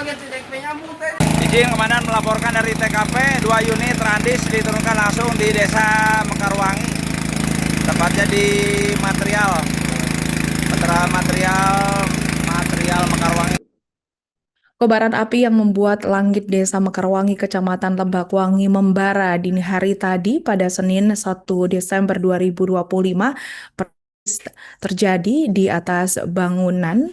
Izin Komandan melaporkan dari TKP, 2 unit Randis diturunkan langsung di Desa Mekarwangi, tepatnya di material Mekarwangi. Kobaran api yang membuat langit Desa Mekarwangi, Kecamatan Lebakwangi membara dini hari tadi pada Senin 1 Desember 2025 terjadi di atas bangunan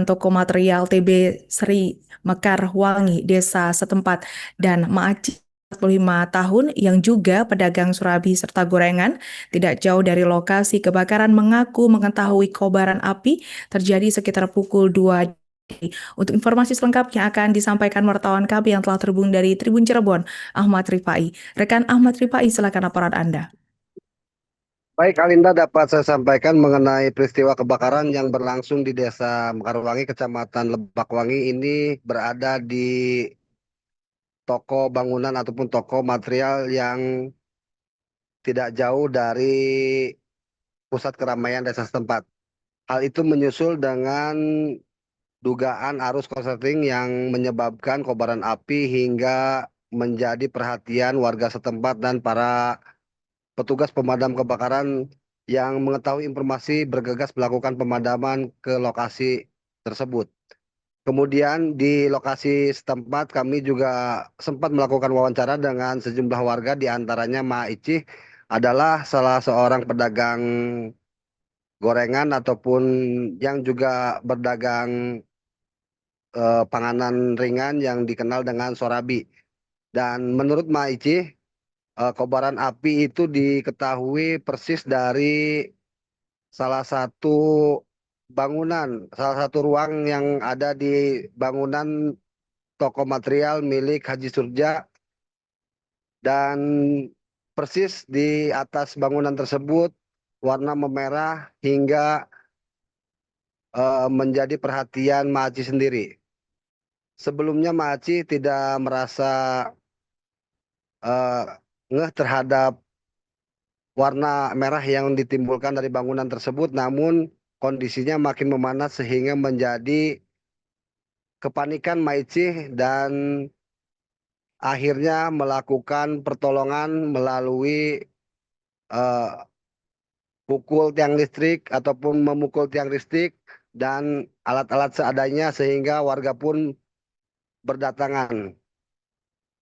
toko material TB Sri Mekarwangi, desa setempat, dan Maaci 45 tahun yang juga pedagang surabi serta gorengan tidak jauh dari lokasi kebakaran mengaku mengetahui kobaran api terjadi sekitar pukul 2. Untuk informasi selengkapnya akan disampaikan wartawan kami yang telah terhubung dari Tribun Cirebon, Ahmad Rifai. Rekan Ahmad Rifai, silakan laporan Anda. Baik, Alinda, dapat saya sampaikan mengenai peristiwa kebakaran yang berlangsung di Desa Mekarwangi, Kecamatan Lebakwangi ini berada di toko bangunan ataupun toko material yang tidak jauh dari pusat keramaian desa setempat. Hal itu menyusul dengan dugaan arus korsleting yang menyebabkan kobaran api hingga menjadi perhatian warga setempat dan para petugas pemadam kebakaran yang mengetahui informasi bergegas melakukan pemadaman ke lokasi tersebut. Kemudian di lokasi setempat kami juga sempat melakukan wawancara dengan sejumlah warga, di antaranya Ma Icih adalah salah seorang pedagang gorengan ataupun yang juga berdagang panganan ringan yang dikenal dengan sorabi. Dan menurut Ma Icih, kobaran api itu diketahui persis dari salah satu salah satu ruang yang ada di bangunan toko material milik Haji Surja, dan persis di atas bangunan tersebut warna memerah hingga menjadi perhatian Maci sendiri. Sebelumnya Maci tidak merasa uh, ngeh terhadap warna merah yang ditimbulkan dari bangunan tersebut, namun kondisinya makin memanas sehingga menjadi kepanikan Maici dan akhirnya melakukan pertolongan melalui eh, pukul tiang listrik ataupun memukul tiang listrik dan alat-alat seadanya sehingga warga pun berdatangan.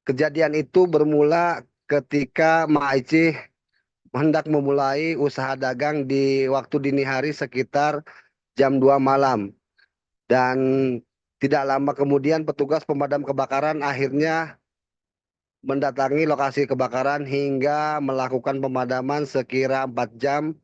Kejadian itu bermula ketika Maici hendak memulai usaha dagang di waktu dini hari sekitar jam 2 malam. Dan tidak lama kemudian petugas pemadam kebakaran akhirnya mendatangi lokasi kebakaran hingga melakukan pemadaman sekira 4 jam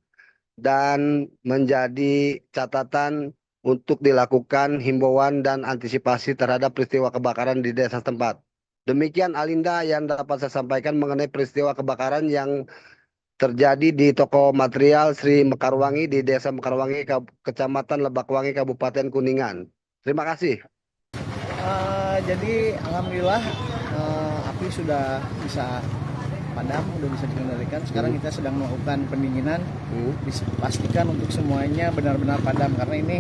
dan menjadi catatan untuk dilakukan himbauan dan antisipasi terhadap peristiwa kebakaran di desa setempat. Demikian Alinda yang dapat saya sampaikan mengenai peristiwa kebakaran yang terjadi di toko material Sri Mekarwangi di Desa Mekarwangi, Kecamatan Lebakwangi, Kabupaten Kuningan. Terima kasih. Jadi alhamdulillah api sudah bisa padam, sudah bisa dikendalikan. Sekarang kita sedang melakukan pendinginan, dipastikan untuk semuanya benar-benar padam karena ini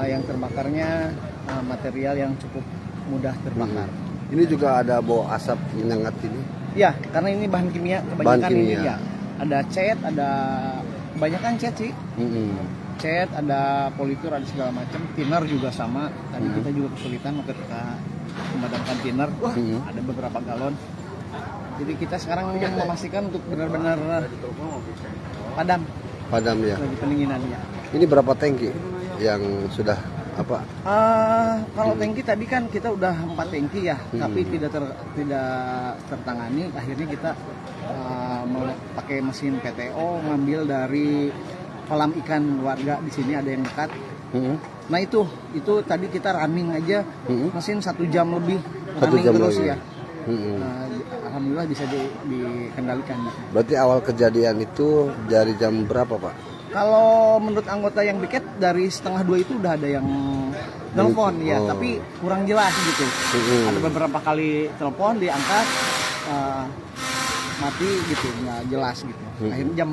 yang terbakarnya material yang cukup mudah terbakar. Ini juga ada bau asap menyengat ini. Ya, karena ini bahan kimia kebanyakan ini ya. Ada cat, ada kebanyakan cat sih. Cat, ada politur, ada segala macam. Thinner juga sama. Tadi kita juga kesulitan ketika memadamkan thinner. Ada beberapa galon. Jadi kita sekarang memastikan untuk benar-benar padam. Padam ya. Lagi pendinginan ya. Ini berapa tangki yang sudah apa? Kalau tangki tadi kan kita udah 4 tangki ya, tapi tidak tertangani. Akhirnya kita pakai mesin PTO ngambil dari kolam ikan warga di sini, ada yang dekat. Nah itu tadi kita running aja mesin 1 jam lebih running terus ya. Alhamdulillah bisa dikendalikan. Berarti awal kejadian itu dari jam berapa, Pak? Kalau menurut anggota yang piket dari 1:30 itu udah ada yang nelpon ya, tapi kurang jelas gitu. Ada beberapa kali telepon diangkat mati gitu, nggak jelas gitu. Akhirnya jam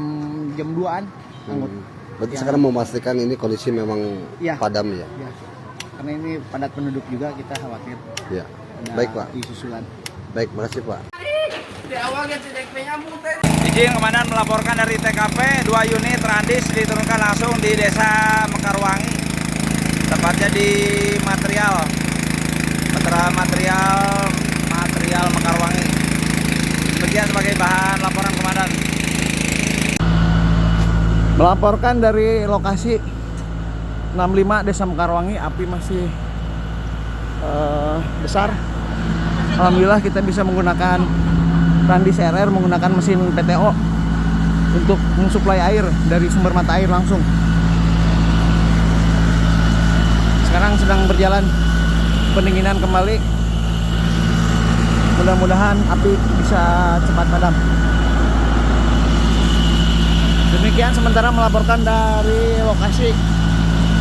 2-an anggota. Berarti sekarang memastikan ini kondisi memang padam ya? karena ini padat penduduk juga, kita khawatir Ya. ada Baik, Pak. isu susulan. Baik, makasih Pak. Izin Komandan melaporkan dari TKP 2 unit Randis diturunkan langsung di Desa Mekarwangi, tepatnya di material Mekarwangi. Demikian sebagai bahan laporan Komandan. Melaporkan dari lokasi 65 Desa Mekarwangi, api masih besar. Alhamdulillah kita bisa menggunakan Randis RR, menggunakan mesin PTO untuk mensuplai air dari sumber mata air langsung. Sekarang sedang berjalan pendinginan kembali. Mudah-mudahan api bisa cepat padam. Demikian sementara melaporkan dari lokasi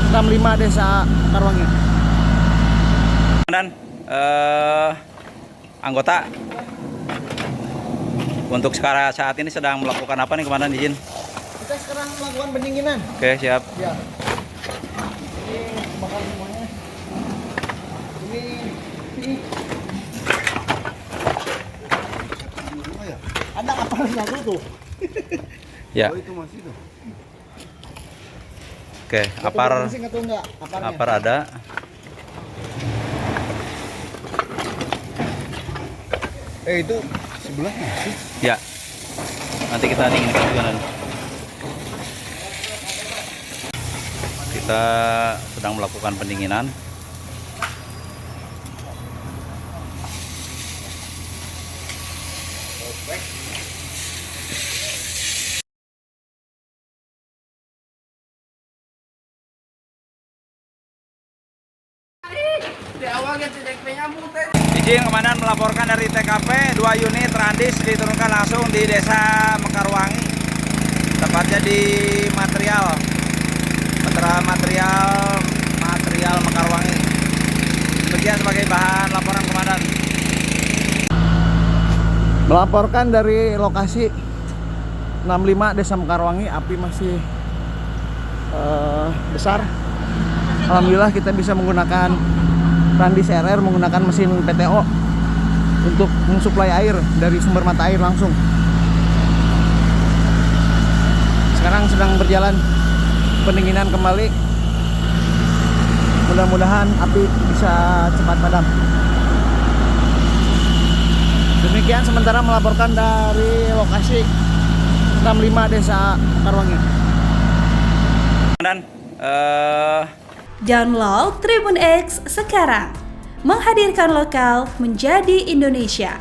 65 Desa Mekarwangi. Dan anggota untuk sekarang saat ini sedang melakukan apa nih Komandan, izin? Kita sekarang melakukan pendinginan. Oke, siap. Ya. Ini bakar semuanya. Ini ada aparatnya tuh. Ya. Oh, itu masih tuh. Oke, apar Atau enggak? Aparnya. apar ada. Itu sebelahnya sih. Ya. Nanti kita dinginkan juga nanti. Kita sedang melakukan pendinginan. Izin Komandan melaporkan dari TKP 2 unit Randis diturunkan langsung di Desa Mekarwangi, tepatnya di material Mekarwangi. Demikian sebagai bahan laporan Komandan. Melaporkan dari lokasi 65 Desa Mekarwangi, api masih besar. Alhamdulillah kita bisa menggunakan Randis RR, menggunakan mesin PTO untuk mensuplai air dari sumber mata air langsung. Sekarang sedang berjalan pendinginan kembali. Mudah-mudahan api bisa cepat padam. Demikian sementara melaporkan dari lokasi 65 Desa Mekarwangi. Dan Download Tribun X sekarang, menghadirkan lokal menjadi Indonesia.